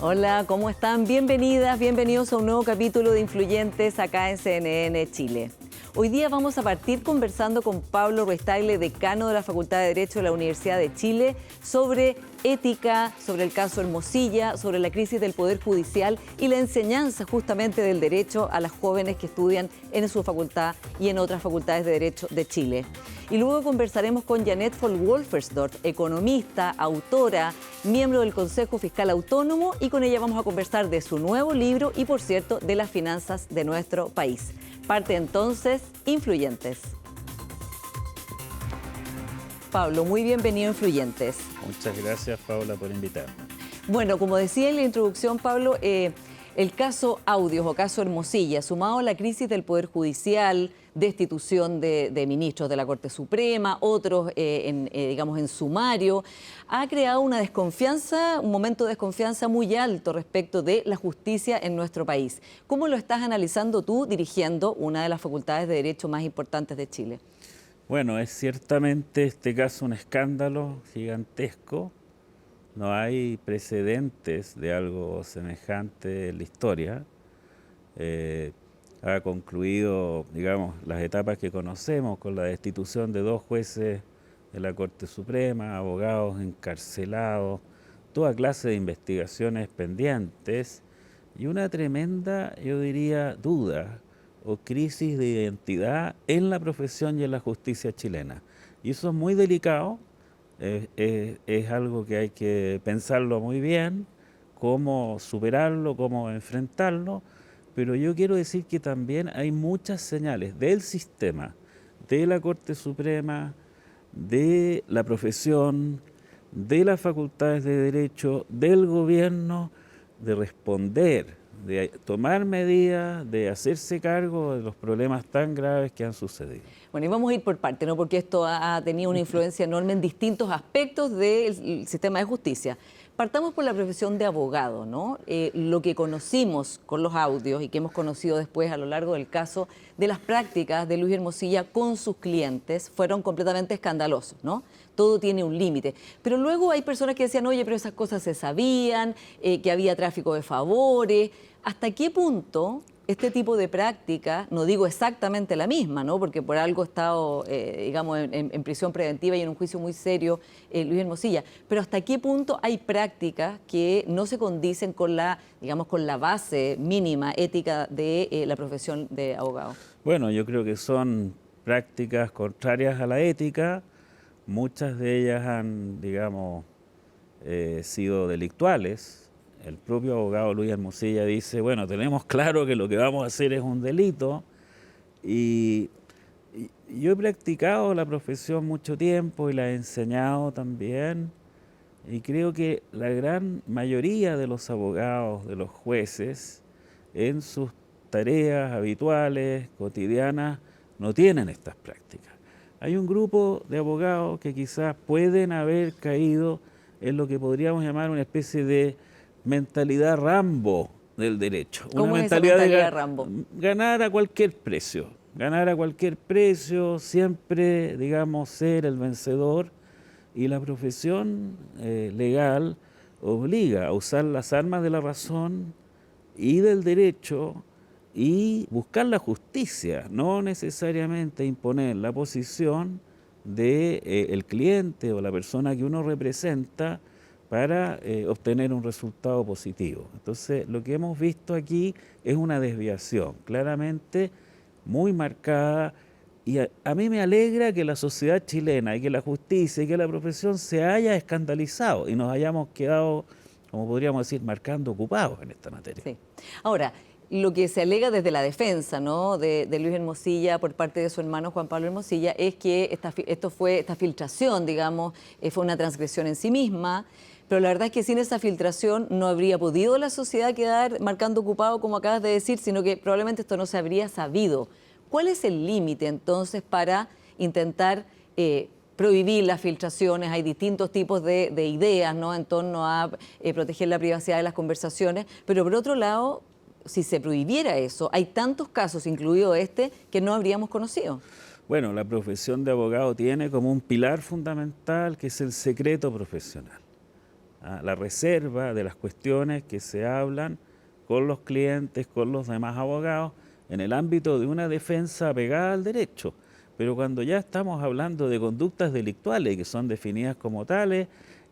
Hola, ¿cómo están? Bienvenidas, bienvenidos a un nuevo capítulo de Influyentes acá en CNN Chile. Hoy día vamos a partir conversando con Pablo Ruiz-Tagle, decano de la Facultad de Derecho de la Universidad de Chile, sobre ética, sobre el caso Hermosilla, sobre la crisis del Poder Judicial y la enseñanza justamente del derecho a las jóvenes que estudian en su facultad y en otras facultades de Derecho de Chile. Y luego conversaremos con Janet Wolfersdorf, economista, autora, miembro del Consejo Fiscal Autónomo, y con ella vamos a conversar de su nuevo libro y, por cierto, de las finanzas de nuestro país. Parte entonces, Influyentes. Pablo, muy bienvenido a Influyentes. Muchas gracias, Paula, por invitarme. Bueno, como decía en la introducción, Pablo, el caso Audios o caso Hermosilla, sumado a la crisis del Poder Judicial, destitución de ministros de la Corte Suprema, otros, digamos, en sumario, ha creado una desconfianza, un momento de desconfianza muy alto respecto de la justicia en nuestro país. ¿Cómo lo estás analizando tú dirigiendo una de las facultades de Derecho más importantes de Chile? Bueno, es ciertamente este caso un escándalo gigantesco. No hay precedentes de algo semejante en la historia. Ha concluido, digamos, las etapas que conocemos con la destitución de 2 jueces de la Corte Suprema, abogados encarcelados, toda clase de investigaciones pendientes y una tremenda, yo diría, duda o crisis de identidad en la profesión y en la justicia chilena. Y eso es muy delicado, es algo que hay que pensarlo muy bien, cómo superarlo, cómo enfrentarlo, pero yo quiero decir que también hay muchas señales del sistema, de la Corte Suprema, de la profesión, de las facultades de Derecho, del gobierno, de responder, de tomar medidas, de hacerse cargo de los problemas tan graves que han sucedido. Bueno, y vamos a ir por parte, ¿no? Porque esto ha tenido una influencia enorme en distintos aspectos del sistema de justicia. Partamos por la profesión de abogado, ¿no? Lo que conocimos con los audios y que hemos conocido después a lo largo del caso de las prácticas de Luis Hermosilla con sus clientes fueron completamente escandalosos, ¿no? Todo tiene un límite. Pero luego hay personas que decían, oye, pero esas cosas se sabían, que había tráfico de favores. ¿Hasta qué punto este tipo de práctica, no digo exactamente la misma, ¿no? Porque por algo ha estado, digamos, en prisión preventiva y en un juicio muy serio Luis Hermosilla, pero hasta qué punto hay prácticas que no se condicen con la, digamos, con la base mínima ética de la profesión de abogado? Bueno, yo creo que son prácticas contrarias a la ética. Muchas de ellas han, digamos, sido delictuales. El propio abogado Luis Hermosilla dice, bueno, tenemos claro que lo que vamos a hacer es un delito. Y yo he practicado la profesión mucho tiempo y la he enseñado también. Y creo que la gran mayoría de los abogados, de los jueces, en sus tareas habituales, cotidianas, no tienen estas prácticas. Hay un grupo de abogados que quizás pueden haber caído en lo que podríamos llamar una especie de mentalidad Rambo del derecho. ¿Cómo Una es esa mentalidad mentalidad de Rambo? ganar a cualquier precio. Ganar a cualquier precio, siempre, digamos, ser el vencedor. Y la profesión legal obliga a usar las armas de la razón y del derecho y buscar la justicia, no necesariamente imponer la posición de el cliente o la persona que uno representa para obtener un resultado positivo. Entonces, lo que hemos visto aquí es una desviación claramente muy marcada, y a mí me alegra que la sociedad chilena y que la justicia y que la profesión se haya escandalizado y nos hayamos quedado, como podríamos decir, marcando ocupados en esta materia. Sí. Ahora, lo que se alega desde la defensa, ¿no?, de Luis Hermosilla por parte de su hermano Juan Pablo Hermosilla es que esta filtración, digamos, fue una transgresión en sí misma, pero la verdad es que sin esa filtración no habría podido la sociedad quedar marcando ocupado, como acabas de decir, sino que probablemente esto no se habría sabido. ¿Cuál es el límite entonces para intentar prohibir las filtraciones? Hay distintos tipos de ideas, ¿no?, en torno a proteger la privacidad de las conversaciones, pero por otro lado, si se prohibiera eso, hay tantos casos, incluido este, que no habríamos conocido. Bueno, la profesión de abogado tiene como un pilar fundamental que es el secreto profesional. la reserva de las cuestiones que se hablan con los clientes, con los demás abogados, en el ámbito de una defensa apegada al derecho. Pero cuando ya estamos hablando de conductas delictuales que son definidas como tales,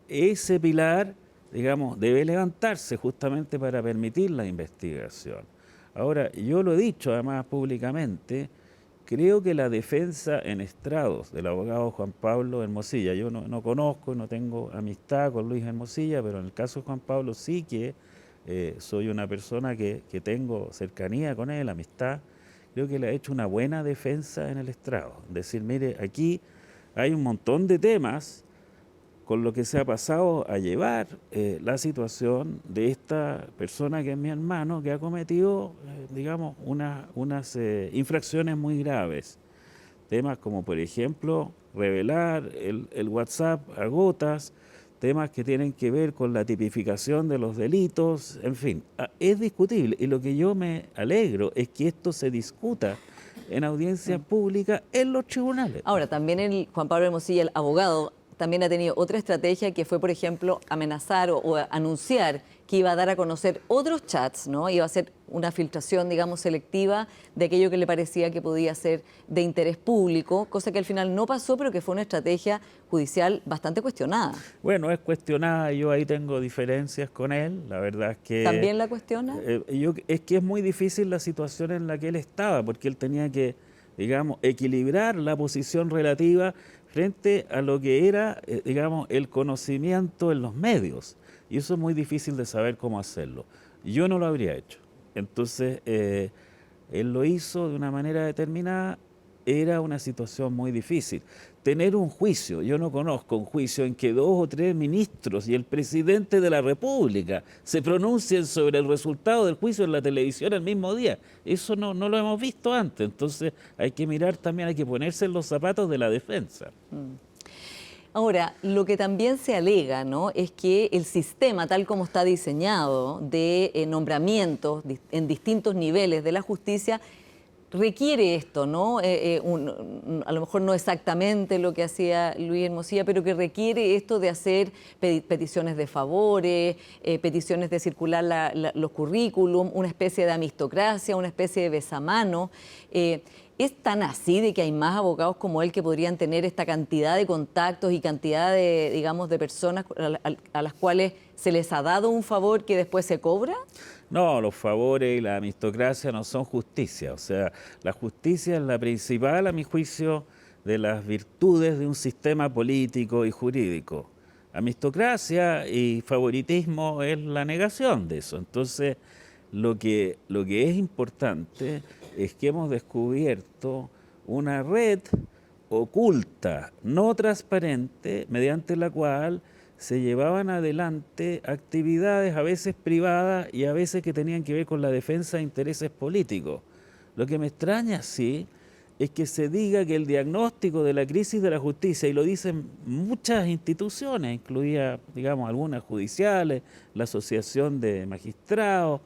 ese pilar, digamos, debe levantarse justamente para permitir la investigación. Ahora, yo lo he dicho además públicamente, creo que la defensa en estrados del abogado Juan Pablo Hermosilla, yo no conozco, no tengo amistad con Luis Hermosilla, pero en el caso de Juan Pablo sí que soy una persona que tengo cercanía con él, amistad, creo que le ha hecho una buena defensa en el estrado. Decir, mire, aquí hay un montón de temas con lo que se ha pasado a llevar la situación de esta persona que es mi hermano, que ha cometido, digamos, unas infracciones muy graves. Temas como, por ejemplo, revelar el WhatsApp a gotas, temas que tienen que ver con la tipificación de los delitos, en fin, es discutible. Y lo que yo me alegro es que esto se discuta en audiencia pública en los tribunales. Ahora, también Juan Pablo Hermosilla, el abogado, también ha tenido otra estrategia que fue, por ejemplo, amenazar o anunciar que iba a dar a conocer otros chats, ¿no? Iba a hacer una filtración, digamos, selectiva de aquello que le parecía que podía ser de interés público, cosa que al final no pasó, pero que fue una estrategia judicial bastante cuestionada. Bueno, es cuestionada, yo ahí tengo diferencias con él, la verdad es que... ¿También la cuestiona? Es que es muy difícil la situación en la que él estaba, porque él tenía que, digamos, equilibrar la posición relativa frente a lo que era, digamos, el conocimiento en los medios. Y eso es muy difícil de saber cómo hacerlo. Yo no lo habría hecho. Entonces, él lo hizo de una manera determinada, era una situación muy difícil. Tener un juicio, yo no conozco un juicio en que 2 o 3 ministros y el presidente de la República se pronuncien sobre el resultado del juicio en la televisión el mismo día. Eso no lo hemos visto antes, entonces hay que mirar también, hay que ponerse en los zapatos de la defensa. Ahora, lo que también se alega, ¿no?, es que el sistema, tal como está diseñado, de nombramientos en distintos niveles de la justicia, requiere esto, ¿no? A lo mejor no exactamente lo que hacía Luis Hermosilla, pero que requiere esto de hacer peticiones de favores, peticiones de circular los currículum, una especie de amistocracia, una especie de besamano. ¿Es tan así de que hay más abogados como él que podrían tener esta cantidad de contactos y cantidad de, digamos, de personas a las cuales se les ha dado un favor que después se cobra? No, los favores y la amistocracia no son justicia. O sea, la justicia es la principal, a mi juicio, de las virtudes de un sistema político y jurídico. Amistocracia y favoritismo es la negación de eso. Entonces, lo que es importante es que hemos descubierto una red oculta, no transparente, mediante la cual se llevaban adelante actividades a veces privadas y a veces que tenían que ver con la defensa de intereses políticos. Lo que me extraña, sí, es que se diga que el diagnóstico de la crisis de la justicia, y lo dicen muchas instituciones, incluida, digamos, algunas judiciales, la Asociación de Magistrados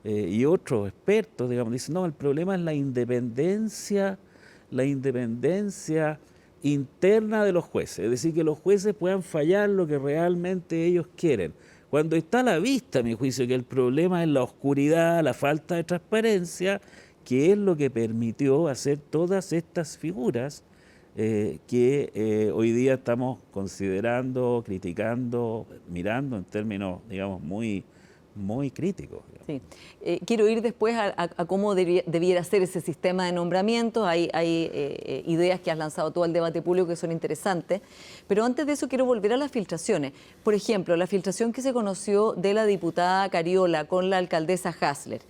y otros expertos, digamos, dicen, no, el problema es la independencia interna de los jueces, es decir, que los jueces puedan fallar lo que realmente ellos quieren. Cuando está a la vista, a mi juicio, que el problema es la oscuridad, la falta de transparencia, que es lo que permitió hacer todas estas figuras que hoy día estamos considerando, criticando, mirando en términos, digamos, muy críticos. Sí. Quiero ir después a cómo debiera ser ese sistema de nombramientos. Hay ideas que has lanzado tú al debate público que son interesantes, pero antes de eso quiero volver a las filtraciones. Por ejemplo, la filtración que se conoció de la diputada Cariola con la alcaldesa Hasler.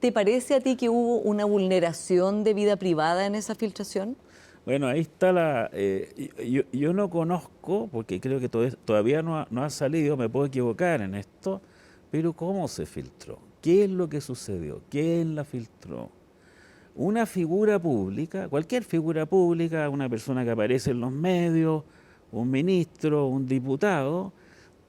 ¿Te parece a ti que hubo una vulneración de vida privada en esa filtración? Bueno, ahí está yo no conozco, porque creo que todavía no ha salido, me puedo equivocar en esto, pero ¿cómo se filtró? ¿Qué es lo que sucedió? ¿Quién la filtró? Una figura pública, cualquier figura pública, una persona que aparece en los medios, un ministro, un diputado,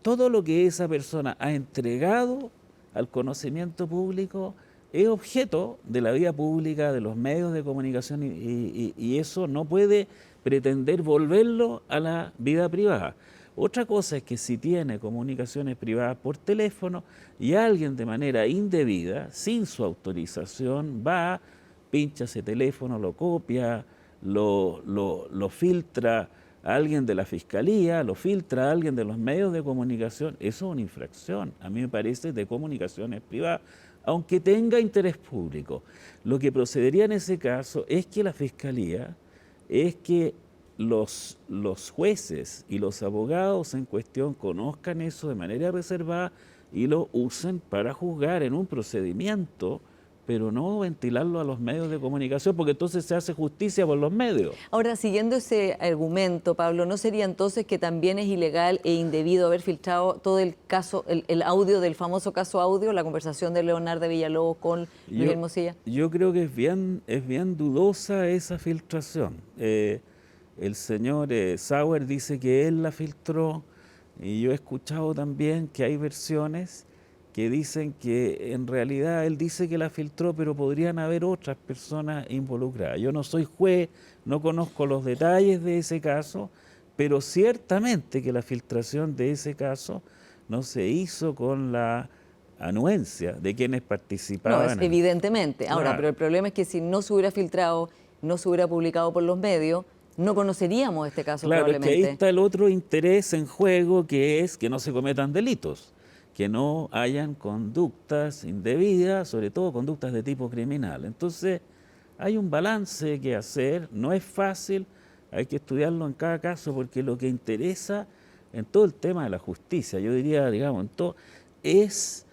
todo lo que esa persona ha entregado al conocimiento público es objeto de la vida pública, de los medios de comunicación y eso no puede pretender volverlo a la vida privada. Otra cosa es que si tiene comunicaciones privadas por teléfono y alguien de manera indebida, sin su autorización, va, pincha ese teléfono, lo copia, lo filtra a alguien de la fiscalía, lo filtra a alguien de los medios de comunicación, eso es una infracción, a mí me parece, de comunicaciones privadas, aunque tenga interés público. Lo que procedería en ese caso es que la fiscalía, es que los jueces y los abogados en cuestión conozcan eso de manera reservada y lo usen para juzgar en un procedimiento, pero no ventilarlo a los medios de comunicación, porque entonces se hace justicia por los medios. Ahora, siguiendo ese argumento, Pablo, ¿no sería entonces que también es ilegal e indebido haber filtrado todo el caso, el audio del famoso caso audio, la conversación de Leonardo Villalobos con Luis Hermosilla? Yo creo que es bien dudosa esa filtración. El señor Sauer dice que él la filtró, y yo he escuchado también que hay versiones que dicen que en realidad él dice que la filtró, pero podrían haber otras personas involucradas. Yo no soy juez, no conozco los detalles de ese caso, pero ciertamente que la filtración de ese caso no se hizo con la anuencia de quienes participaban. No, evidentemente. Ahora, Claro. pero el problema es que si no se hubiera filtrado, no se hubiera publicado por los medios, no conoceríamos este caso Claro, es que probablemente. ahí está el otro interés en juego, que es que no se cometan delitos, que no hayan conductas indebidas, sobre todo conductas de tipo criminal. Entonces, hay un balance que hacer, no es fácil, hay que estudiarlo en cada caso, porque lo que interesa en todo el tema de la justicia, yo diría, digamos, en todo, es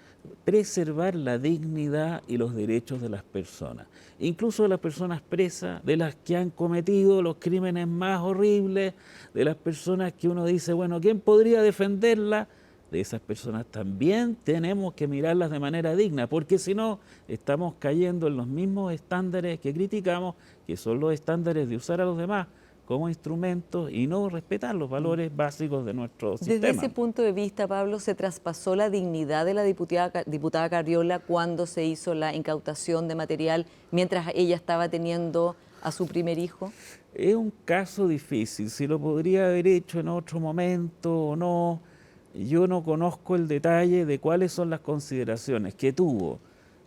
preservar la dignidad y los derechos de las personas, incluso de las personas presas, de las que han cometido los crímenes más horribles, de las personas que uno dice, bueno, ¿quién podría defenderla? De esas personas también tenemos que mirarlas de manera digna, porque si no, estamos cayendo en los mismos estándares que criticamos, que son los estándares de usar a los demás como instrumentos y no respetar los valores básicos de nuestro sistema. Desde ese punto de vista, Pablo, ¿se traspasó la dignidad de la diputada Carriola cuando se hizo la incautación de material mientras ella estaba teniendo a su primer hijo? Es un caso difícil, si lo podría haber hecho en otro momento o no. Yo no conozco el detalle de cuáles son las consideraciones que tuvo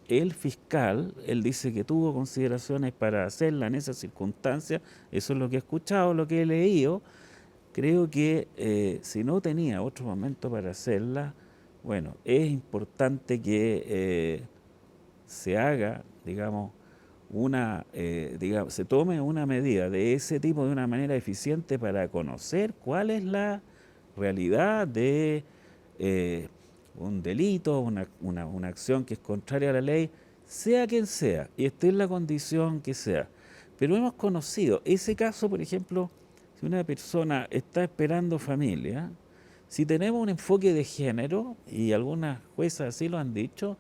el fiscal. Él dice que tuvo consideraciones para hacerla en esas circunstancias. Eso es lo que he escuchado, lo que he leído. Creo que si no tenía otro momento para hacerla, bueno, es importante que se haga, digamos, se tome una medida de ese tipo de una manera eficiente para conocer cuál es la realidad de un delito, una acción que es contraria a la ley, sea quien sea, y esté en la condición que sea. Pero hemos conocido ese caso, por ejemplo, si una persona está esperando familia, si tenemos un enfoque de género, y algunas juezas así lo han dicho,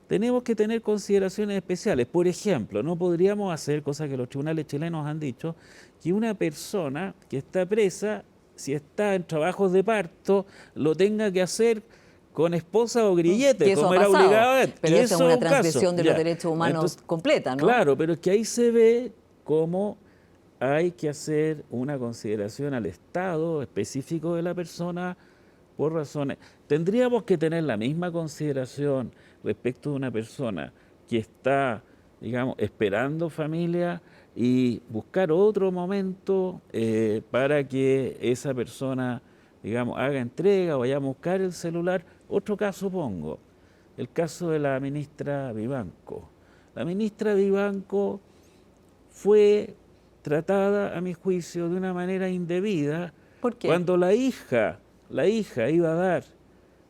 tenemos que tener consideraciones especiales. Por ejemplo, no podríamos hacer, cosa que los tribunales chilenos han dicho, que una persona que está presa, si está en trabajos de parto, lo tenga que hacer con esposa o grillete, como era obligado a ver. Pero esa es una transgresión de los Ya. derechos humanos Entonces, completa, ¿no? Claro, pero es que ahí se ve cómo hay que hacer una consideración al estado específico de la persona por razones. Tendríamos que tener la misma consideración respecto de una persona que está, digamos, esperando familia y buscar otro momento para que esa persona, digamos, haga entrega o vaya a buscar el celular. Otro caso pongo, el caso de la ministra Vivanco. La ministra Vivanco fue tratada, a mi juicio, de una manera indebida. ¿Por qué? Cuando la hija iba a dar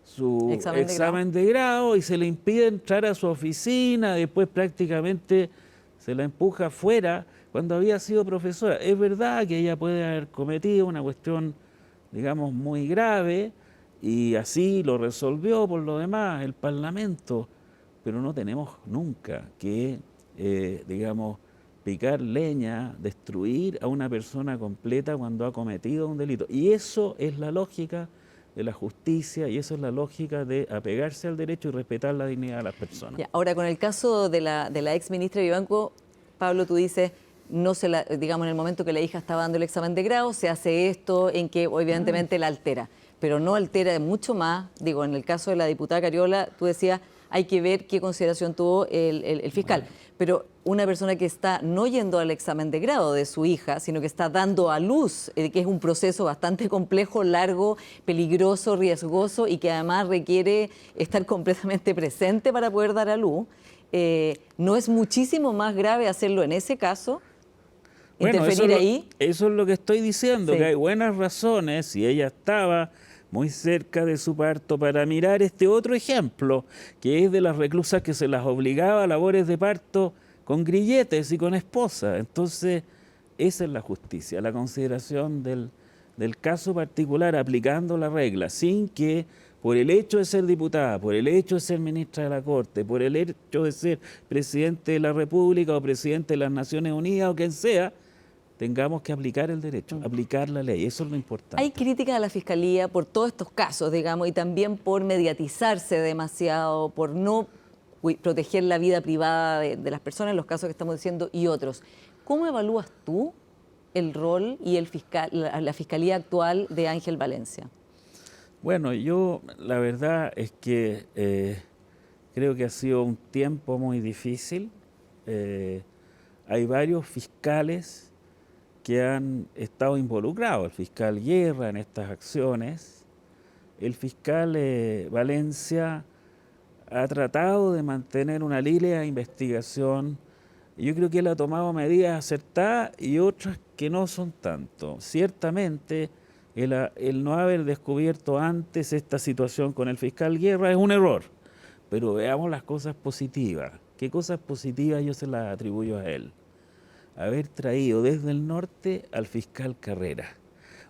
su examen de grado y se le impide entrar a su oficina, después prácticamente se la empuja afuera cuando había sido profesora. Es verdad que ella puede haber cometido una cuestión, digamos, muy grave, y así lo resolvió por lo demás el Parlamento, pero no tenemos nunca que, digamos, picar leña, destruir a una persona completa cuando ha cometido un delito. Y eso es la lógica de la justicia, y eso es la lógica de apegarse al derecho y respetar la dignidad de las personas. Ya, ahora, con el caso de la ex ministra Vivanco, Pablo, tú dices, no se la, digamos, en el momento que la hija estaba dando el examen de grado, se hace esto en que evidentemente la altera, pero no altera mucho más. Digo, en el caso de la diputada Cariola, tú decías, hay que ver qué consideración tuvo el fiscal. Pero una persona que está no yendo al examen de grado de su hija, sino que está dando a luz, que es un proceso bastante complejo, largo, peligroso, riesgoso y que además requiere estar completamente presente para poder dar a luz, ¿no es muchísimo más grave hacerlo en ese caso? Bueno, ¿Interferir ahí? eso es lo que estoy diciendo, Sí. que hay buenas razones, si ella estaba muy cerca de su parto, para mirar este otro ejemplo, que es de las reclusas que se las obligaba a labores de parto con grilletes y con esposa. Entonces, esa es la justicia, la consideración del caso particular aplicando la regla, sin que por el hecho de ser diputada, por el hecho de ser ministra de la Corte, por el hecho de ser presidente de la República o presidente de las Naciones Unidas o quien sea, tengamos que aplicar el derecho, aplicar la ley. Eso es lo importante. Hay críticas a la Fiscalía por todos estos casos, digamos, y también por mediatizarse demasiado, por no proteger la vida privada de las personas, en los casos que estamos diciendo, y otros. ¿Cómo evalúas tú el rol y la Fiscalía actual de Ángel Valencia? Bueno, yo la verdad es que creo que ha sido un tiempo muy difícil. Hay varios fiscales que han estado involucrados, el fiscal Guerra en estas acciones. El fiscal Valencia ha tratado de mantener una línea de investigación. Yo creo que él ha tomado medidas acertadas y otras que no son tanto. Ciertamente, el no haber descubierto antes esta situación con el fiscal Guerra es un error, pero veamos las cosas positivas. ¿Qué cosas positivas yo se las atribuyo a él? Haber traído desde el norte al fiscal Carrera.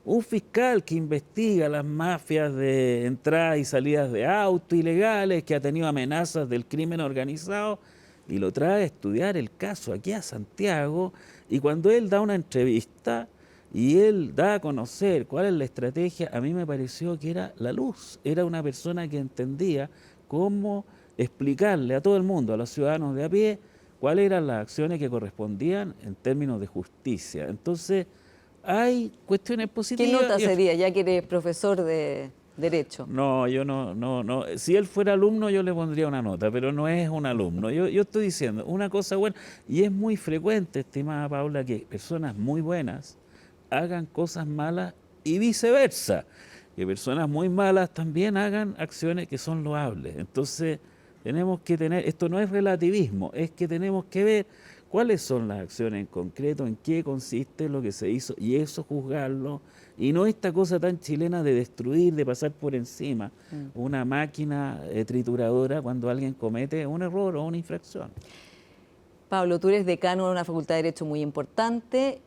Un fiscal que investiga las mafias de entradas y salidas de autos ilegales, que ha tenido amenazas del crimen organizado, y lo trae a estudiar el caso aquí a Santiago, y cuando él da una entrevista y él da a conocer cuál es la estrategia, a mí me pareció que era la luz, era una persona que entendía cómo explicarle a todo el mundo, a los ciudadanos de a pie, cuáles eran las acciones que correspondían en términos de justicia. Entonces, hay cuestiones positivas. ¿Qué nota sería, ya que eres profesor de Derecho? No, yo no. Si él fuera alumno, yo le pondría una nota, pero no es un alumno. Yo estoy diciendo una cosa buena, y es muy frecuente, estimada Paula, que personas muy buenas hagan cosas malas y viceversa, que personas muy malas también hagan acciones que son loables. Entonces, tenemos que tener, esto no es relativismo, es que tenemos que ver cuáles son las acciones en concreto, en qué consiste lo que se hizo, y eso juzgarlo, y no esta cosa tan chilena de destruir, de pasar por encima una máquina trituradora cuando alguien comete un error o una infracción. Pablo, tú eres decano de una facultad de Derecho muy importante.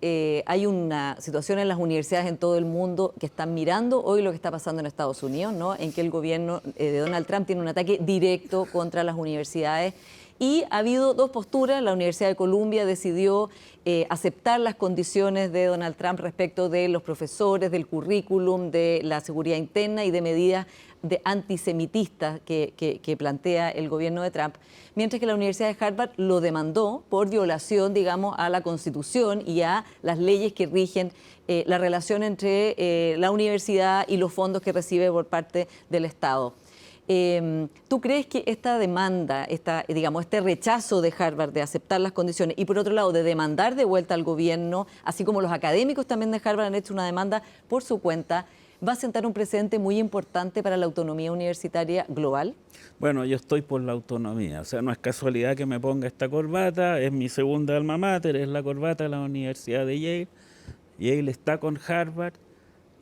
Hay una situación en las universidades en todo el mundo que están mirando hoy lo que está pasando en Estados Unidos, ¿no? En que el gobierno de Donald Trump tiene un ataque directo contra las universidades. Y ha habido dos posturas. La Universidad de Columbia decidió aceptar las condiciones de Donald Trump respecto de los profesores, del currículum, de la seguridad interna y de medidas de antisemitistas que plantea el gobierno de Trump, mientras que la Universidad de Harvard lo demandó por violación, digamos, a la Constitución y a las leyes que rigen la relación entre la universidad y los fondos que recibe por parte del Estado. ¿Tú crees que esta demanda, este rechazo de Harvard de aceptar las condiciones y por otro lado de demandar de vuelta al gobierno, así como los académicos también de Harvard han hecho una demanda por su cuenta, va a sentar un precedente muy importante para la autonomía universitaria global? Bueno, yo estoy por la autonomía, o sea, no es casualidad que me ponga esta corbata, es mi segunda alma mater, es la corbata de la Universidad de Yale. Yale está con Harvard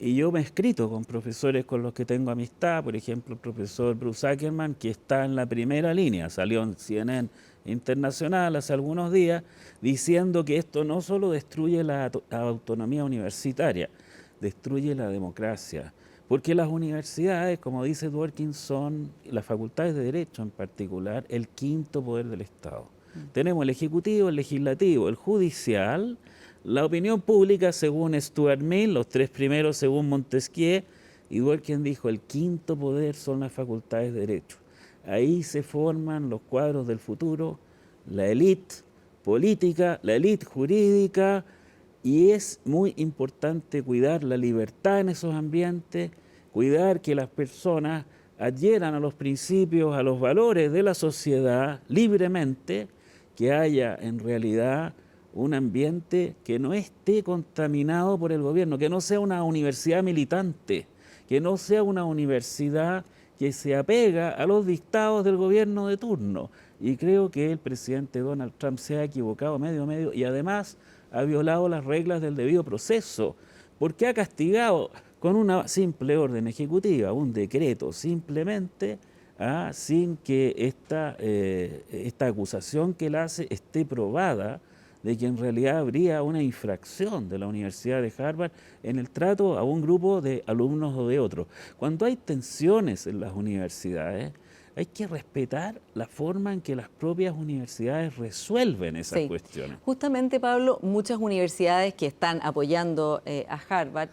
y yo me he escrito con profesores con los que tengo amistad, por ejemplo, el profesor Bruce Ackerman, que está en la primera línea, salió en CNN Internacional hace algunos días, diciendo que esto no solo destruye la autonomía universitaria, destruye la democracia, porque las universidades, como dice Dworkin, son, las facultades de Derecho en particular, el quinto poder del Estado. Tenemos el Ejecutivo, el Legislativo, el Judicial, la opinión pública según Stuart Mill, los tres primeros según Montesquieu, y Dworkin dijo, el quinto poder son las facultades de Derecho. Ahí se forman los cuadros del futuro, la élite, política, la élite jurídica, y es muy importante cuidar la libertad en esos ambientes, cuidar que las personas adhieran a los principios, a los valores de la sociedad libremente, que haya en realidad un ambiente que no esté contaminado por el gobierno, que no sea una universidad militante, que no sea una universidad que se apega a los dictados del gobierno de turno. Y creo que el presidente Donald Trump se ha equivocado medio y además ha violado las reglas del debido proceso, porque ha castigado con una simple orden ejecutiva, un decreto simplemente, sin que esta acusación que él hace esté probada de que en realidad habría una infracción de la Universidad de Harvard en el trato a un grupo de alumnos o de otros. Cuando hay tensiones en las universidades, hay que respetar la forma en que las propias universidades resuelven esas cuestiones. Justamente, Pablo, muchas universidades que están apoyando a Harvard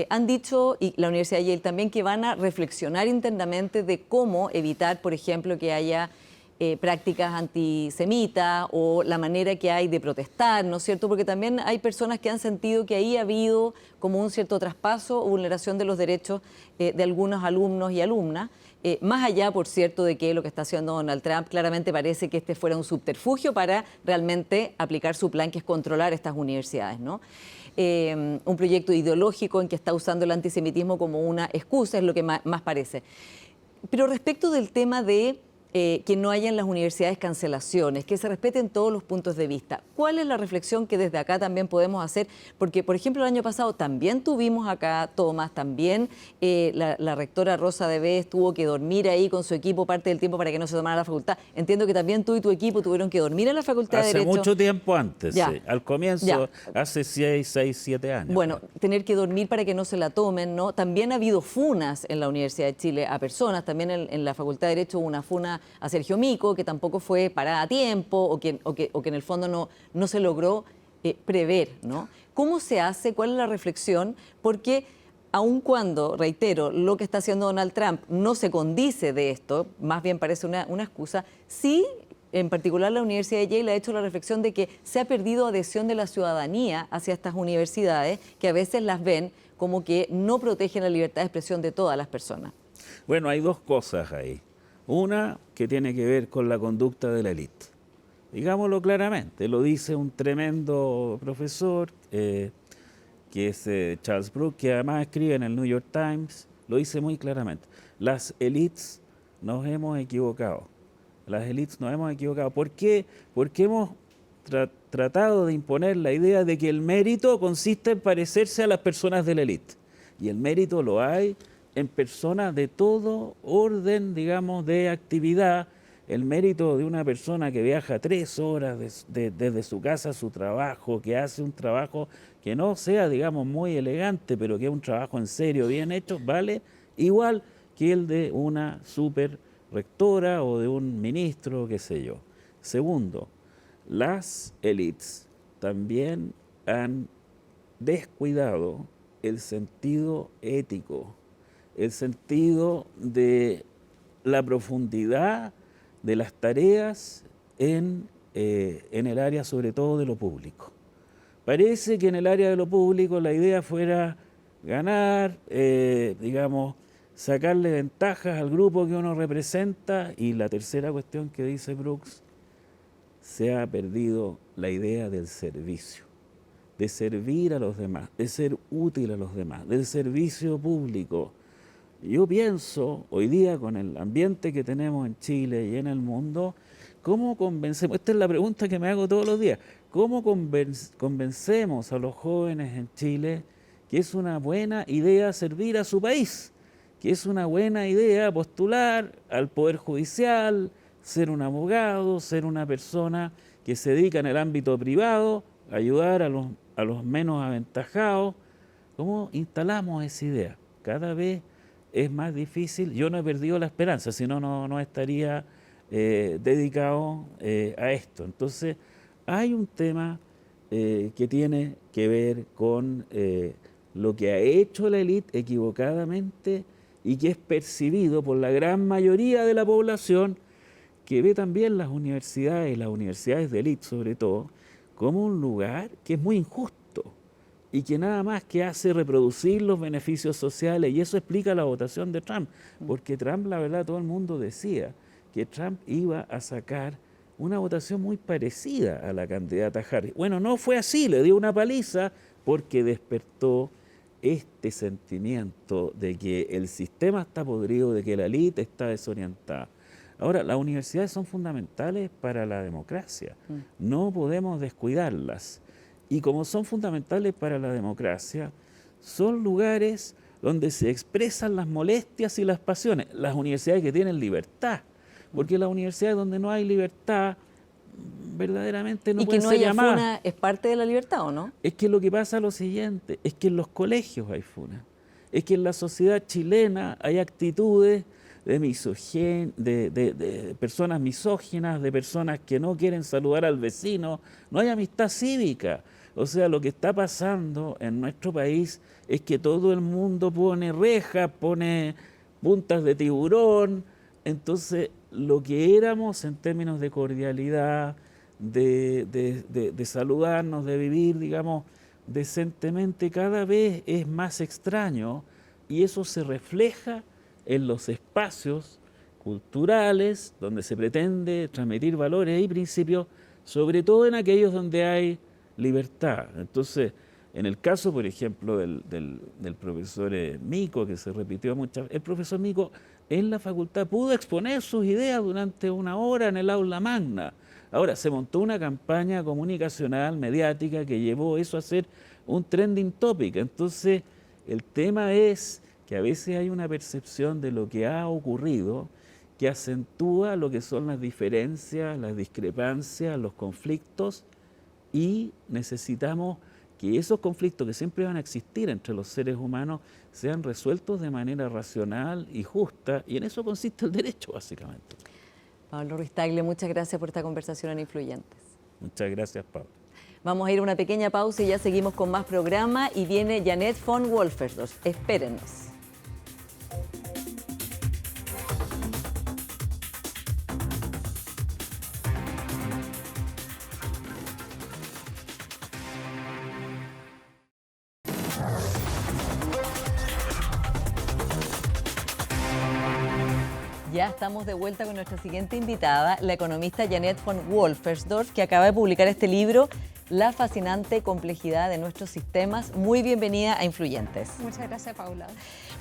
han dicho, y la Universidad de Yale también, que van a reflexionar internamente de cómo evitar, por ejemplo, que haya prácticas antisemitas o la manera que hay de protestar, ¿no es cierto? Porque también hay personas que han sentido que ahí ha habido como un cierto traspaso o vulneración de los derechos de algunos alumnos y alumnas. Más allá, por cierto, de que lo que está haciendo Donald Trump claramente parece que este fuera un subterfugio para realmente aplicar su plan, que es controlar estas universidades, ¿no? Un proyecto ideológico en que está usando el antisemitismo como una excusa, es lo que más parece. Pero respecto del tema de que no haya en las universidades cancelaciones, que se respeten todos los puntos de vista. ¿Cuál es la reflexión que desde acá también podemos hacer? Porque, por ejemplo, el año pasado también tuvimos acá tomas, también la rectora Rosa de Bes tuvo que dormir ahí con su equipo parte del tiempo para que no se tomara la facultad. Entiendo que también tú y tu equipo tuvieron que dormir en la Facultad de Derecho. Hace mucho tiempo antes, sí. Al comienzo, hace 6, 7 años. Bueno, tener que dormir para que no se la tomen, ¿no? También ha habido funas en la Universidad de Chile a personas, también en la Facultad de Derecho hubo una funa a Sergio Mico, que tampoco fue parada a tiempo o que en el fondo no se logró prever, ¿no? ¿Cómo se hace? ¿Cuál es la reflexión? Porque aun cuando, reitero, lo que está haciendo Donald Trump no se condice de esto, más bien parece una excusa, sí, en particular la Universidad de Yale ha hecho la reflexión de que se ha perdido adhesión de la ciudadanía hacia estas universidades, que a veces las ven como que no protegen la libertad de expresión de todas las personas. Bueno, hay dos cosas ahí. Una que tiene que ver con la conducta de la élite. Digámoslo claramente, lo dice un tremendo profesor, que es Charles Brooks, que además escribe en el New York Times, lo dice muy claramente. Las élites nos hemos equivocado. Las élites nos hemos equivocado. ¿Por qué? Porque hemos tratado de imponer la idea de que el mérito consiste en parecerse a las personas de la élite. Y el mérito lo hay en personas de todo orden, digamos, de actividad. El mérito de una persona que viaja 3 horas desde su casa a su trabajo, que hace un trabajo que no sea, digamos, muy elegante, pero que es un trabajo en serio, bien hecho, vale igual que el de una super rectora o de un ministro, qué sé yo. Segundo, las élites también han descuidado el sentido ético, el sentido de la profundidad de las tareas en el área sobre todo de lo público. Parece que en el área de lo público la idea fuera ganar, digamos, sacarle ventajas al grupo que uno representa, y la tercera cuestión que dice Brooks, se ha perdido la idea del servicio, de servir a los demás, de ser útil a los demás, del servicio público. Yo pienso, hoy día con el ambiente que tenemos en Chile y en el mundo, ¿cómo convencemos? Esta es la pregunta que me hago todos los días. ¿Cómo convencemos a los jóvenes en Chile que es una buena idea servir a su país? Que es una buena idea postular al Poder Judicial, ser un abogado, ser una persona que se dedica en el ámbito privado, ayudar a los menos aventajados. ¿Cómo instalamos esa idea? Cada vez es más difícil. Yo no he perdido la esperanza, si no, no estaría dedicado a esto. Entonces, hay un tema que tiene que ver con lo que ha hecho la élite equivocadamente y que es percibido por la gran mayoría de la población que ve también las universidades de élite sobre todo, como un lugar que es muy injusto y que nada más que hace reproducir los beneficios sociales, y eso explica la votación de Trump, porque Trump, la verdad, todo el mundo decía que Trump iba a sacar una votación muy parecida a la candidata Harris. Bueno, no fue así, le dio una paliza porque despertó este sentimiento de que el sistema está podrido, de que la élite está desorientada. Ahora, las universidades son fundamentales para la democracia, no podemos descuidarlas. Y como son fundamentales para la democracia, son lugares donde se expresan las molestias y las pasiones. Las universidades que tienen libertad, porque las universidades donde no hay libertad, verdaderamente no pueden ser llamadas. ¿Y que no haya funa es parte de la libertad o no? Es que lo que pasa es lo siguiente, es que en los colegios hay funa, es que en la sociedad chilena hay actitudes de personas misóginas, de personas que no quieren saludar al vecino, no hay amistad cívica. O sea, lo que está pasando en nuestro país es que todo el mundo pone rejas, pone puntas de tiburón. Entonces, lo que éramos en términos de cordialidad, de saludarnos, de vivir, digamos, decentemente, cada vez es más extraño, y eso se refleja en los espacios culturales donde se pretende transmitir valores y principios, sobre todo en aquellos donde hay libertad. Entonces, en el caso, por ejemplo, del profesor Mico, que se repitió muchas veces, el profesor Mico en la facultad pudo exponer sus ideas durante una hora en el aula magna. Ahora, se montó una campaña comunicacional, mediática, que llevó eso a ser un trending topic. Entonces, el tema es que a veces hay una percepción de lo que ha ocurrido que acentúa lo que son las diferencias, las discrepancias, los conflictos, y necesitamos que esos conflictos que siempre van a existir entre los seres humanos sean resueltos de manera racional y justa, y en eso consiste el derecho, básicamente. Pablo Ruiz Tagle, muchas gracias por esta conversación en Influyentes. Muchas gracias, Pablo. Vamos a ir a una pequeña pausa y ya seguimos con más programa, y viene Janet von Wolfersdorf. Espérennos. Ya estamos de vuelta con nuestra siguiente invitada, la economista Janet von Wolfersdorf, que acaba de publicar este libro, La fascinante complejidad de nuestros sistemas. Muy bienvenida a Influyentes. Muchas gracias, Paula.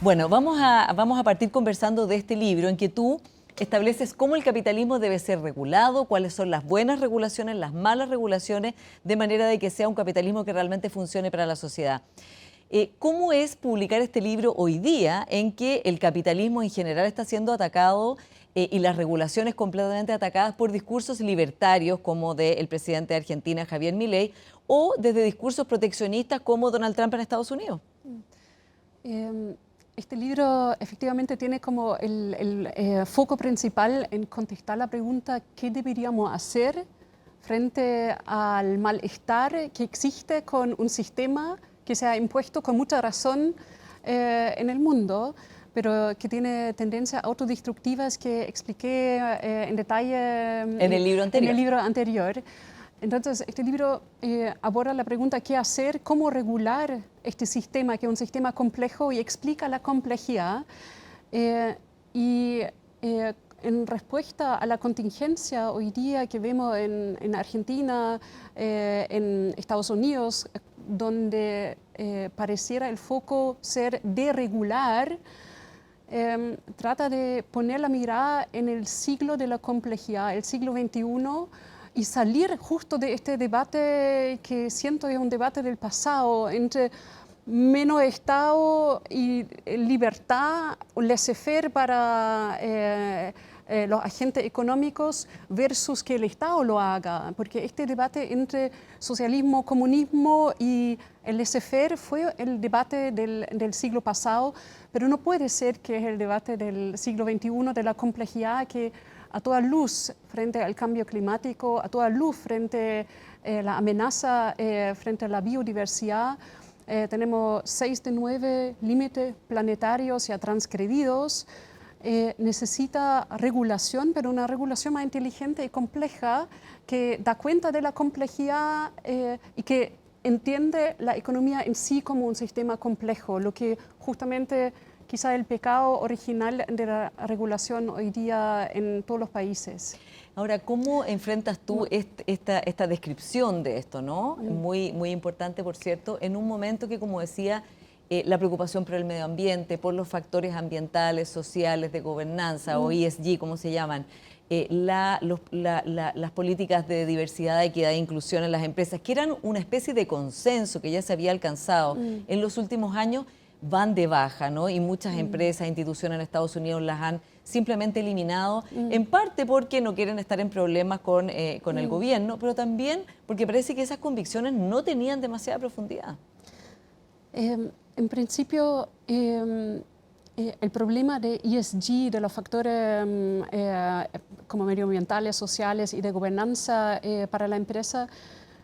Bueno, vamos a partir conversando de este libro en que tú estableces cómo el capitalismo debe ser regulado, cuáles son las buenas regulaciones, las malas regulaciones, de manera de que sea un capitalismo que realmente funcione para la sociedad. ¿Cómo es publicar este libro hoy día en que el capitalismo en general está siendo atacado y las regulaciones completamente atacadas por discursos libertarios como del presidente de Argentina, Javier Milei, o desde discursos proteccionistas como Donald Trump en Estados Unidos? Este libro efectivamente tiene como el foco principal en contestar la pregunta ¿qué deberíamos hacer frente al malestar que existe con un sistema que se ha impuesto con mucha razón en el mundo, pero que tiene tendencias autodestructivas que expliqué en detalle en el libro anterior. Entonces, este libro aborda la pregunta ¿qué hacer? ¿Cómo regular este sistema, que es un sistema complejo, y explica la complejidad? En respuesta a la contingencia hoy día que vemos en Argentina, en Estados Unidos, donde pareciera el foco ser deregular, trata de poner la mirada en el siglo de la complejidad, el siglo XXI, y salir justo de este debate que siento es un debate del pasado entre menos Estado y libertad, laissez-faire para los agentes económicos versus que el Estado lo haga, porque este debate entre socialismo, comunismo y el laissez-faire fue el debate del siglo pasado, pero no puede ser que es el debate del siglo XXI de la complejidad, que a toda luz frente al cambio climático, a toda luz frente a la amenaza frente a la biodiversidad. Tenemos 6 de 9 límites planetarios ya transgredidos. necesita regulación, pero una regulación más inteligente y compleja que da cuenta de la complejidad y que entiende la economía en sí como un sistema complejo, lo que justamente quizá el pecado original de la regulación hoy día en todos los países. Ahora, ¿cómo enfrentas tú esta descripción de esto, ¿no? Muy, muy importante, por cierto, en un momento que, como decía, la preocupación por el medio ambiente, por los factores ambientales, sociales, de gobernanza o ESG, como se llaman, las políticas de diversidad, equidad e inclusión en las empresas, que eran una especie de consenso que ya se había alcanzado en los últimos años, van de baja, ¿no? Y muchas empresas, instituciones en Estados Unidos las han simplemente eliminado, en parte porque no quieren estar en problemas con el gobierno, pero también porque parece que esas convicciones no tenían demasiada profundidad. En principio, el problema de ESG, de los factores como medioambientales, sociales y de gobernanza para la empresa,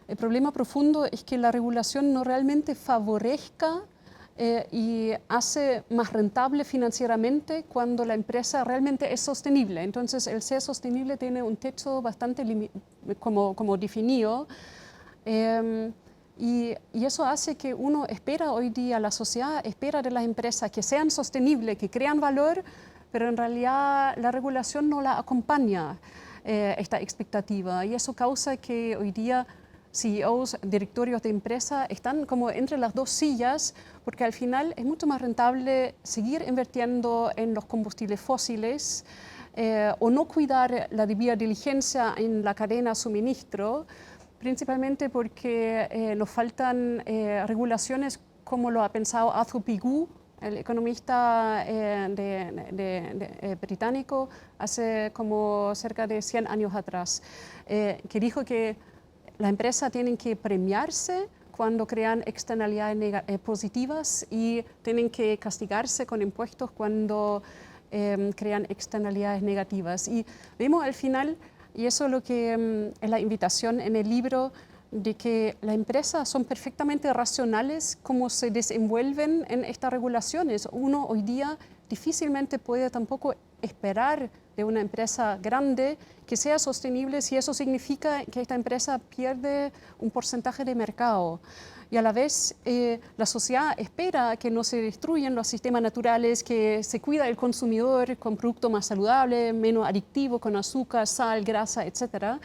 el problema profundo es que la regulación no realmente favorezca y hace más rentable financieramente cuando la empresa realmente es sostenible. Entonces, el ser sostenible tiene un techo bastante como definido. Y eso hace que uno espera hoy día, la sociedad espera de las empresas que sean sostenibles, que crean valor, pero en realidad la regulación no la acompaña esta expectativa. Y eso causa que hoy día CEOs, directorios de empresas están como entre las dos sillas, porque al final es mucho más rentable seguir invirtiendo en los combustibles fósiles o no cuidar la debida diligencia en la cadena de suministro, principalmente porque nos faltan regulaciones como lo ha pensado Arthur Pigou, el economista británico, hace como cerca de 100 años atrás, que dijo que las empresas tienen que premiarse cuando crean externalidades positivas y tienen que castigarse con impuestos cuando crean externalidades negativas. Y vemos al final, y eso es lo que es la invitación en el libro, de que las empresas son perfectamente racionales como se desenvuelven en estas regulaciones. Uno hoy día difícilmente puede tampoco esperar de una empresa grande que sea sostenible si eso significa que esta empresa pierde un porcentaje de mercado. Y a la vez la sociedad espera que no se destruyan los sistemas naturales, que se cuida el consumidor con productos más saludables, menos adictivos, con azúcar, sal, grasa, etc.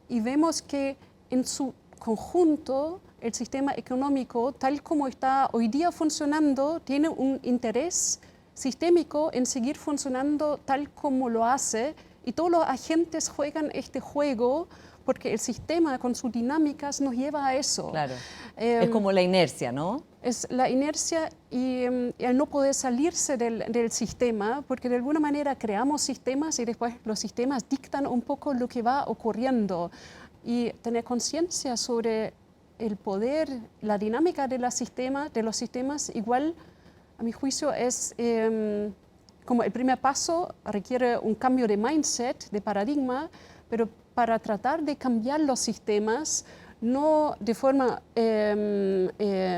Y vemos que en su conjunto el sistema económico, tal como está hoy día funcionando, tiene un interés sistémico en seguir funcionando tal como lo hace, y todos los agentes juegan este juego porque el sistema con sus dinámicas nos lleva a eso. Claro, es como la inercia, ¿no? Es la inercia y el no poder salirse del sistema, porque de alguna manera creamos sistemas y después los sistemas dictan un poco lo que va ocurriendo. Y tener conciencia sobre el poder, la dinámica de los sistemas, igual, a mi juicio, es como el primer paso, requiere un cambio de mindset, de paradigma, pero para tratar de cambiar los sistemas, no de forma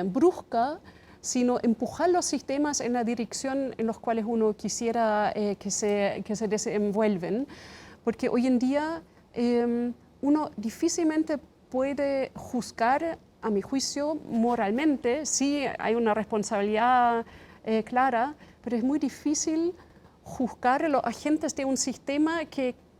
brusca, sino empujar los sistemas en la dirección en los cuales uno quisiera que se desenvuelven. Porque hoy en día uno difícilmente puede juzgar, a mi juicio, moralmente. Sí hay una responsabilidad clara, pero es muy difícil juzgar a los agentes de un sistema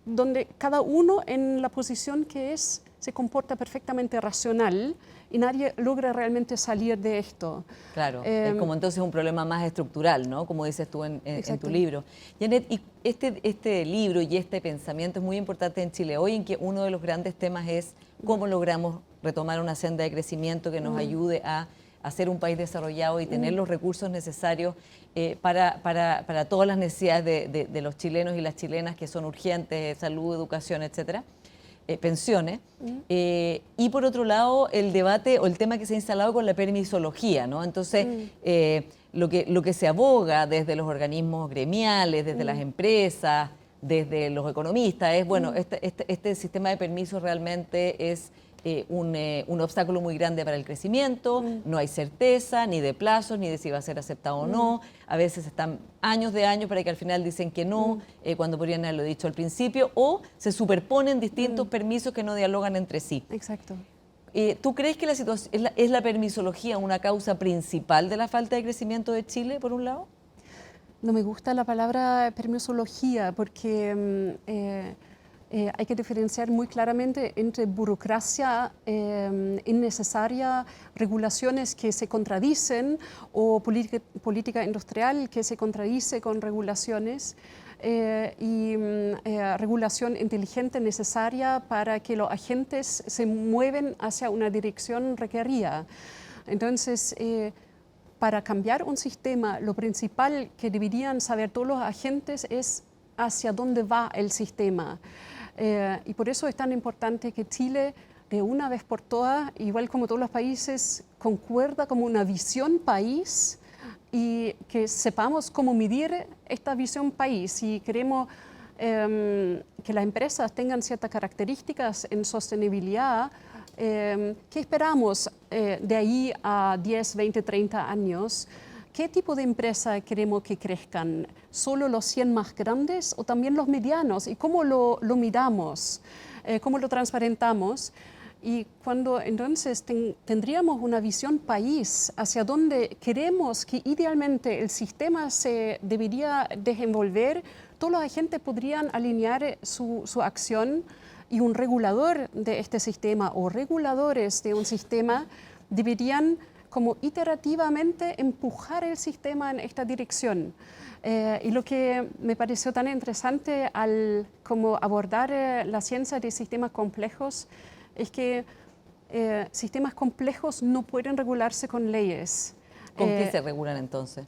donde cada uno en la posición que es se comporta perfectamente racional y nadie logra realmente salir de esto. Claro, es como entonces un problema más estructural, ¿no? Como dices tú en tu libro. Janet, y este libro y este pensamiento es muy importante en Chile hoy, en que uno de los grandes temas es cómo logramos retomar una senda de crecimiento que nos ayude a ser un país desarrollado y tener los recursos necesarios para todas las necesidades de los chilenos y las chilenas, que son urgentes: salud, educación, etcétera, pensiones. Y por otro lado, el debate o el tema que se ha instalado con la permisología, ¿no? Entonces, lo que se aboga desde los organismos gremiales, desde las empresas, desde los economistas, es, bueno, este sistema de permisos realmente es un obstáculo muy grande para el crecimiento, no hay certeza ni de plazos, ni de si va a ser aceptado o no, a veces están años de años para que al final dicen que no, cuando podrían haberlo dicho al principio, o se superponen distintos permisos que no dialogan entre sí. Exacto. ¿Tú crees que la situación, es la permisología una causa principal de la falta de crecimiento de Chile, por un lado? No me gusta la palabra permisología porque hay que diferenciar muy claramente entre burocracia innecesaria, regulaciones que se contradicen o política industrial que se contradice con regulaciones y regulación inteligente necesaria para que los agentes se mueven hacia una dirección requerida. Entonces, para cambiar un sistema, lo principal que deberían saber todos los agentes es hacia dónde va el sistema. Y por eso es tan importante que Chile, de una vez por todas, igual como todos los países, concuerda como una visión país y que sepamos cómo medir esta visión país. Si queremos que las empresas tengan ciertas características en sostenibilidad, ¿qué esperamos de ahí a 10, 20, 30 años? ¿Qué tipo de empresa queremos que crezcan? ¿Solo los 100 más grandes o también los medianos? ¿Y cómo lo miramos? ¿Cómo lo transparentamos? Y cuando entonces tendríamos una visión país hacia donde queremos que idealmente el sistema se debería desenvolver, todos los agentes podrían alinear su acción y un regulador de este sistema o reguladores de un sistema deberían como iterativamente empujar el sistema en esta dirección. Y lo que me pareció tan interesante al como abordar la ciencia de sistemas complejos es que sistemas complejos no pueden regularse con leyes. ¿Con qué se regulan entonces?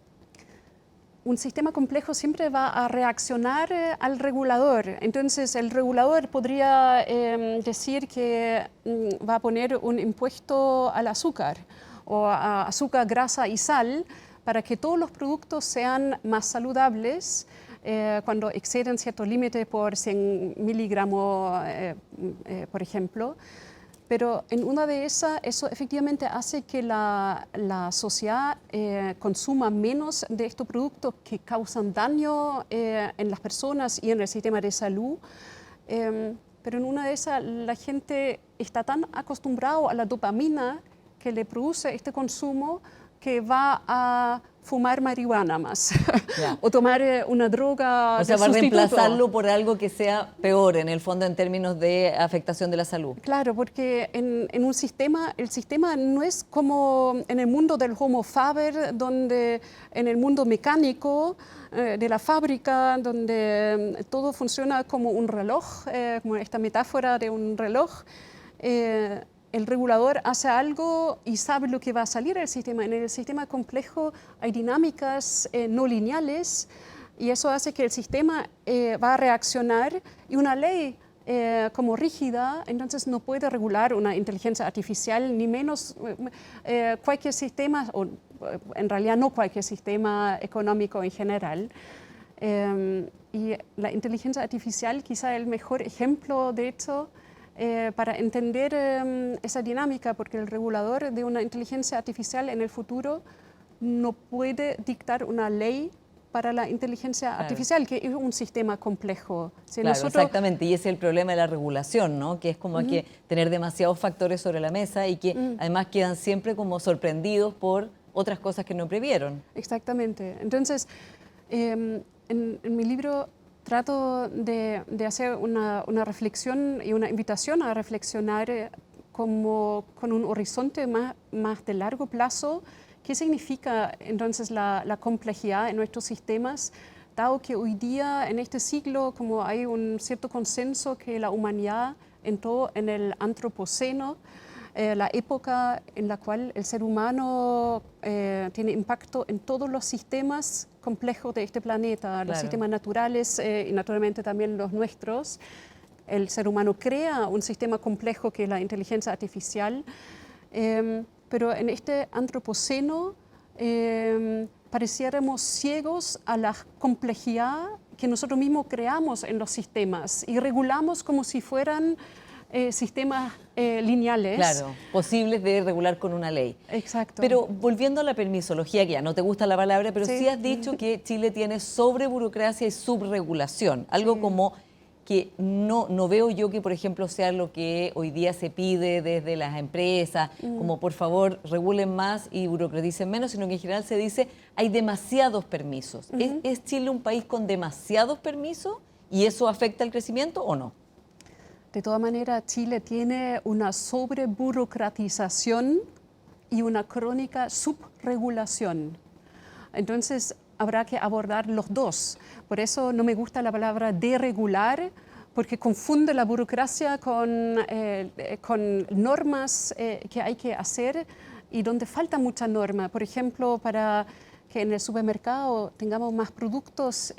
Un sistema complejo siempre va a reaccionar al regulador. Entonces, el regulador podría decir que va a poner un impuesto al azúcar o a azúcar, grasa y sal para que todos los productos sean más saludables cuando exceden cierto límite por 100 miligramos, por ejemplo. Pero en una de esas, eso efectivamente hace que la sociedad consuma menos de estos productos que causan daño en las personas y en el sistema de salud. Pero en una de esas, la gente está tan acostumbrada a la dopamina que le produce este consumo que va a fumar marihuana más o tomar una droga. O sea, va a reemplazarlo por algo que sea peor en el fondo en términos de afectación de la salud. Claro, porque en un sistema, el sistema no es como en el mundo del Homo faber, donde en el mundo mecánico de la fábrica, donde todo funciona como un reloj, como esta metáfora de un reloj. El regulador hace algo y sabe lo que va a salir del sistema. En el sistema complejo hay dinámicas no lineales y eso hace que el sistema va a reaccionar y una ley como rígida, entonces no puede regular una inteligencia artificial, ni menos cualquier sistema, o en realidad no cualquier sistema económico en general. Y la inteligencia artificial quizá el mejor ejemplo de esto para entender esa dinámica, porque el regulador de una inteligencia artificial en el futuro no puede dictar una ley para la inteligencia artificial, que es un sistema complejo. Si claro, exactamente, y ese es el problema de la regulación, ¿no? Que es como que tener demasiados factores sobre la mesa y que además quedan siempre como sorprendidos por otras cosas que no previeron. Exactamente. Entonces, en mi libro trato de hacer una reflexión y una invitación a reflexionar como con un horizonte más de largo plazo. ¿Qué significa entonces la complejidad en nuestros sistemas? Dado que hoy día, en este siglo, como hay un cierto consenso que la humanidad entró en el antropoceno, la época en la cual el ser humano tiene impacto en todos los sistemas complejos de este planeta, los sistemas naturales y naturalmente también los nuestros. El ser humano crea un sistema complejo que es la inteligencia artificial, pero en este antropoceno pareciéramos ciegos a la complejidad que nosotros mismos creamos en los sistemas y regulamos como si fueran sistemas lineales. Claro, posibles de regular con una ley. Exacto. Pero volviendo a la permisología, que ya no te gusta la palabra, pero sí, Sí. has dicho que Chile tiene sobreburocracia y subregulación, algo Sí. como que no veo yo que, por ejemplo, sea lo que hoy día se pide desde las empresas, como por favor regulen más y burocraticen menos, sino que en general se dice hay demasiados permisos. ¿Es Chile un país con demasiados permisos y eso afecta el crecimiento o no? De todas maneras, Chile tiene una sobreburocratización y una crónica subregulación. Entonces, habrá que abordar los dos. Por eso no me gusta la palabra deregular, porque confunde la burocracia con normas que hay que hacer y donde falta mucha norma. Por ejemplo, para que en el supermercado tengamos más productos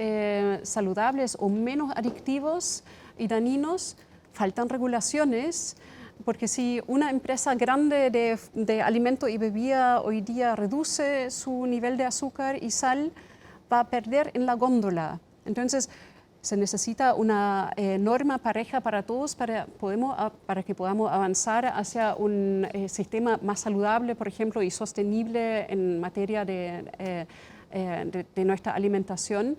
saludables o menos adictivos y dañinos, faltan regulaciones, porque si una empresa grande de alimento y bebida hoy día reduce su nivel de azúcar y sal, va a perder en la góndola. Entonces, se necesita una norma pareja para todos para que podamos avanzar hacia un sistema más saludable, por ejemplo, y sostenible en materia de nuestra alimentación.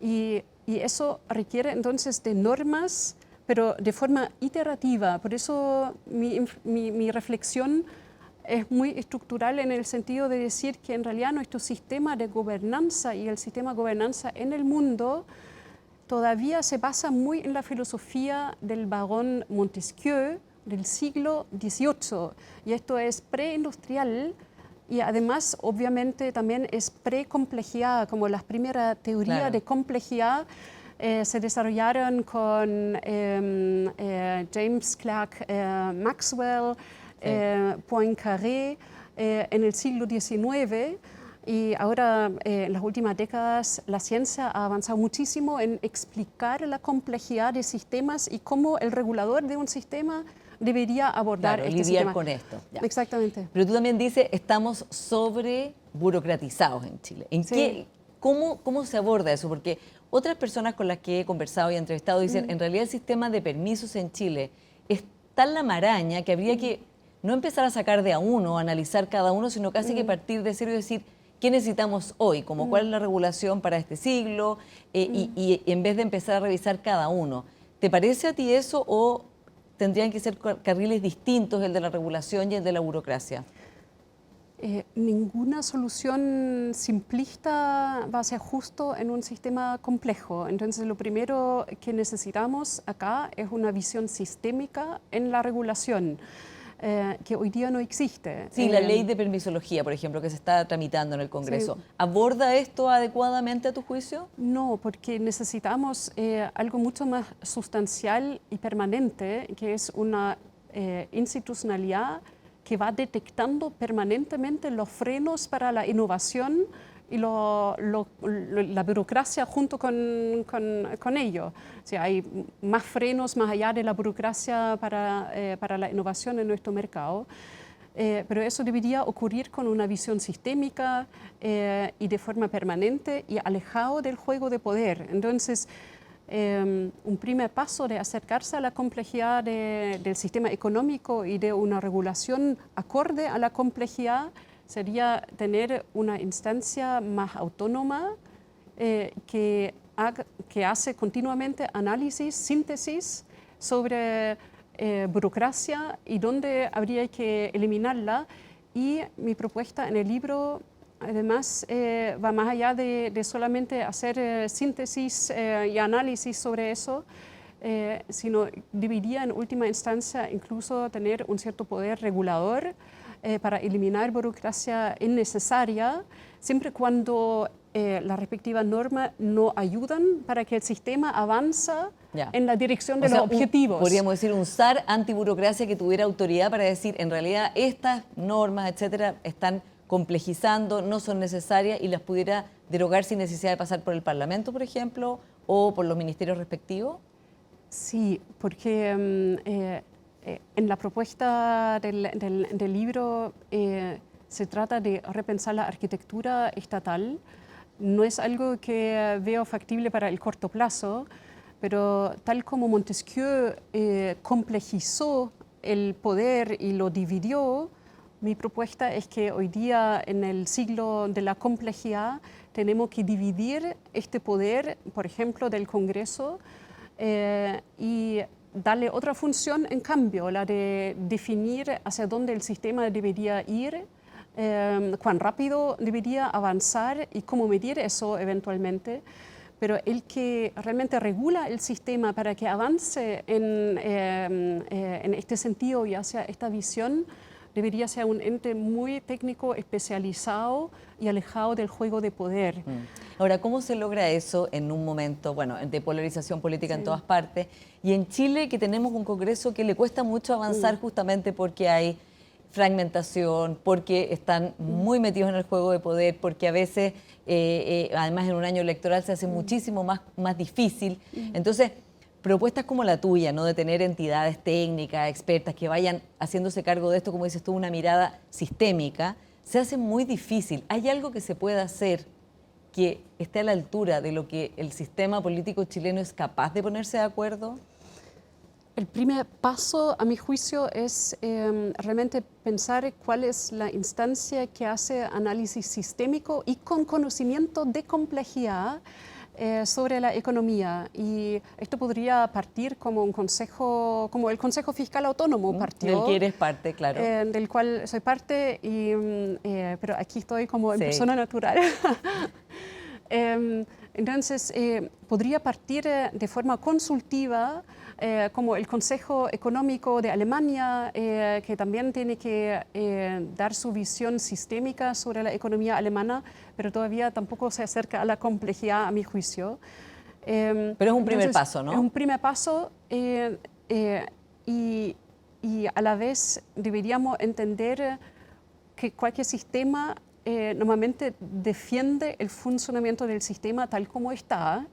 Y eso requiere entonces de normas, pero de forma iterativa. Por eso mi reflexión es muy estructural en el sentido de decir que en realidad nuestro sistema de gobernanza y el sistema de gobernanza en el mundo todavía se basa muy en la filosofía del barón Montesquieu del siglo XVIII. Y esto es preindustrial y además obviamente también es precomplejidad, como las primeras teorías Claro. de complejidad se desarrollaron con James Clerk Maxwell, Poincaré en el siglo XIX. Y ahora, en las últimas décadas, la ciencia ha avanzado muchísimo en explicar la complejidad de sistemas y cómo el regulador de un sistema debería abordar Claro, este lidiar sistema. con esto. Ya. Exactamente. Pero tú también dices, estamos sobre burocratizados en Chile. Sí. ¿Cómo se aborda eso? Porque otras personas con las que he conversado y entrevistado dicen, en realidad el sistema de permisos en Chile es tan la maraña que habría que no empezar a sacar de a uno, analizar cada uno, sino casi que partir de cero y decir, ¿qué necesitamos hoy? Como cuál es la regulación para este siglo, y en vez de empezar a revisar cada uno. ¿Te parece a ti eso o tendrían que ser carriles distintos, el de la regulación y el de la burocracia? Ninguna solución simplista va a ser justo en un sistema complejo. Entonces, lo primero que necesitamos acá es una visión sistémica en la regulación, que hoy día no existe. Sí, la ley de permisología, por ejemplo, que se está tramitando en el Congreso, Sí. ¿aborda esto adecuadamente a tu juicio? No, porque necesitamos algo mucho más sustancial y permanente, que es una institucionalidad que va detectando permanentemente los frenos para la innovación y la burocracia junto con ello. O sea, hay más frenos más allá de la burocracia para la innovación en nuestro mercado. Pero eso debería ocurrir con una visión sistémica y de forma permanente y alejado del juego de poder. Entonces, un primer paso de acercarse a la complejidad del sistema económico y de una regulación acorde a la complejidad sería tener una instancia más autónoma que hace continuamente análisis, síntesis sobre burocracia y dónde habría que eliminarla. Y mi propuesta en el libro además va más allá de solamente hacer síntesis y análisis sobre eso, sino debería en última instancia incluso tener un cierto poder regulador para eliminar burocracia innecesaria, siempre cuando las respectivas normas no ayudan para que el sistema avanza en la dirección de los objetivos. Podríamos decir un SAR antiburocracia que tuviera autoridad para decir, en realidad estas normas, etcétera, están complejizando, no son necesarias y las pudiera derogar sin necesidad de pasar por el Parlamento, por ejemplo, o por los ministerios respectivos. Sí, porque en la propuesta del libro se trata de repensar la arquitectura estatal. No es algo que veo factible para el corto plazo, pero tal como Montesquieu complejizó el poder y lo dividió, mi propuesta es que hoy día, en el siglo de la complejidad, tenemos que dividir este poder, por ejemplo, del Congreso, y darle otra función en cambio, la de definir hacia dónde el sistema debería ir, cuán rápido debería avanzar y cómo medir eso eventualmente. Pero el que realmente regula el sistema para que avance en este sentido y hacia esta visión, debería ser un ente muy técnico, especializado y alejado del juego de poder. Ahora, ¿cómo se logra eso en un momento, bueno, de polarización política en todas partes? Y en Chile, que tenemos un Congreso que le cuesta mucho avanzar justamente porque hay fragmentación, porque están muy metidos en el juego de poder, porque a veces, además en un año electoral, se hace muchísimo más difícil. Entonces, propuestas como la tuya, ¿no? De tener entidades técnicas, expertas, que vayan haciéndose cargo de esto, como dices tú, una mirada sistémica, se hace muy difícil. ¿Hay algo que se pueda hacer que esté a la altura de lo que el sistema político chileno es capaz de ponerse de acuerdo? El primer paso, a mi juicio, es realmente pensar cuál es la instancia que hace análisis sistémico y con conocimiento de complejidad sobre la economía. Y esto podría partir como un consejo, como el Consejo Fiscal Autónomo partió. Del que eres parte, claro. Del cual soy parte, pero aquí estoy como en persona natural. Entonces, podría partir de forma consultiva, como el Consejo Económico de Alemania, que también tiene que dar su visión sistémica sobre la economía alemana, pero todavía tampoco se acerca a la complejidad, a mi juicio. Pero es un primer paso, ¿no? Es un primer paso y a la vez deberíamos entender que cualquier sistema normalmente defiende el funcionamiento del sistema tal como está,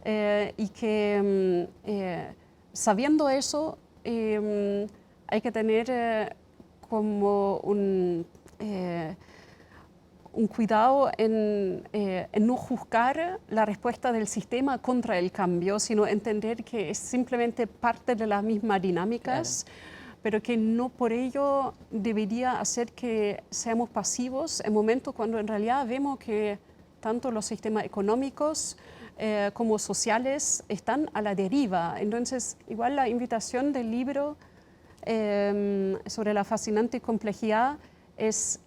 y que sabiendo eso hay que tener como un cuidado en no juzgar la respuesta del sistema contra el cambio, sino entender que es simplemente parte de las mismas dinámicas. Claro. Pero que no por ello debería hacer que seamos pasivos en momentos cuando en realidad vemos que tanto los sistemas económicos como sociales están a la deriva. Entonces, igual la invitación del libro sobre la fascinante complejidad es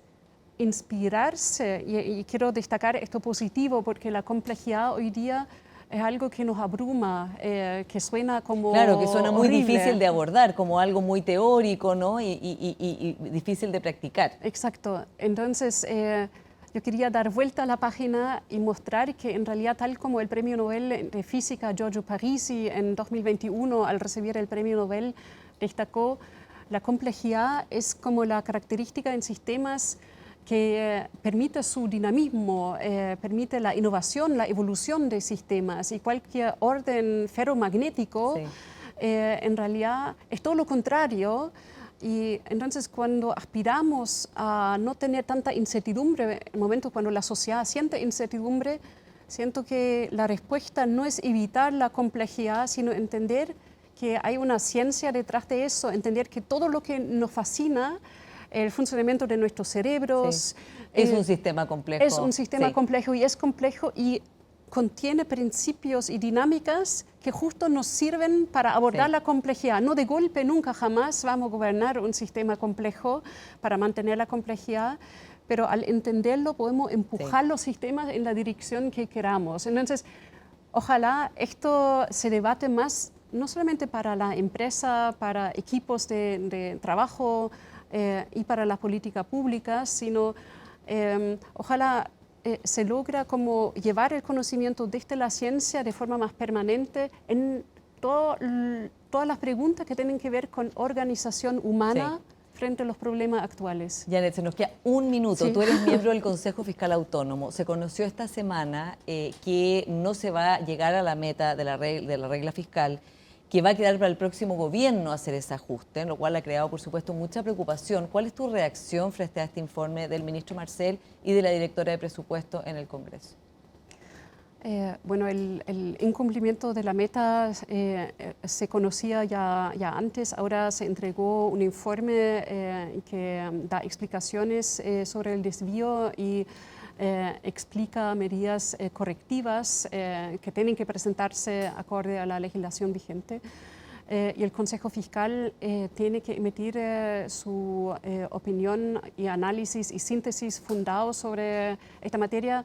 inspirarse, y quiero destacar esto positivo, porque la complejidad hoy día es algo que nos abruma, que suena como Claro, que suena muy horrible. difícil de abordar, como algo muy teórico, ¿no? Y difícil de practicar. Exacto. Entonces, yo quería dar vuelta a la página y mostrar que en realidad, tal como el Premio Nobel de Física Giorgio Parisi en 2021, al recibir el Premio Nobel, destacó, la complejidad es como la característica en sistemas que permite su dinamismo, permite la innovación, la evolución de sistemas, y cualquier orden ferromagnético en realidad es todo lo contrario. Y entonces, cuando aspiramos a no tener tanta incertidumbre, en momentos cuando la sociedad siente incertidumbre, siento que la respuesta no es evitar la complejidad, sino entender que hay una ciencia detrás de eso, entender que todo lo que nos fascina, el funcionamiento de nuestros cerebros. Es un sistema complejo. Es un sistema complejo, y es complejo y contiene principios y dinámicas que justo nos sirven para abordar la complejidad. No de golpe, nunca jamás vamos a gobernar un sistema complejo para mantener la complejidad, pero al entenderlo podemos empujar los sistemas en la dirección que queramos. Entonces, ojalá esto se debate más, no solamente para la empresa, para equipos de trabajo, y para la política pública, sino ojalá se logra como llevar el conocimiento desde la ciencia de forma más permanente en todas las preguntas que tienen que ver con organización humana frente a los problemas actuales. Janet, se nos queda un minuto. Tú eres miembro del Consejo Fiscal Autónomo. Se conoció esta semana que no se va a llegar a la meta de la regla fiscal, que va a quedar para el próximo gobierno hacer ese ajuste, lo cual ha creado, por supuesto, mucha preocupación. ¿Cuál es tu reacción frente a este informe del ministro Marcel y de la directora de presupuesto en el Congreso? Bueno, el incumplimiento de la meta se conocía ya antes. Ahora se entregó un informe que da explicaciones sobre el desvío y explica medidas correctivas que tienen que presentarse acorde a la legislación vigente. Y el Consejo Fiscal tiene que emitir su opinión y análisis y síntesis fundados sobre esta materia.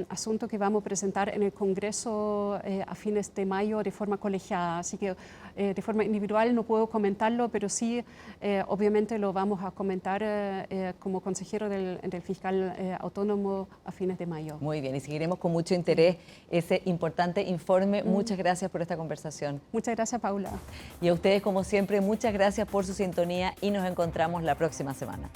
Asunto que vamos a presentar en el Congreso a fines de mayo de forma colegiada. Así que de forma individual no puedo comentarlo, pero sí, obviamente lo vamos a comentar como consejero del fiscal autónomo a fines de mayo. Muy bien, y seguiremos con mucho interés ese importante informe. Muchas gracias por esta conversación. Muchas gracias, Paula. Y a ustedes, como siempre, muchas gracias por su sintonía y nos encontramos la próxima semana.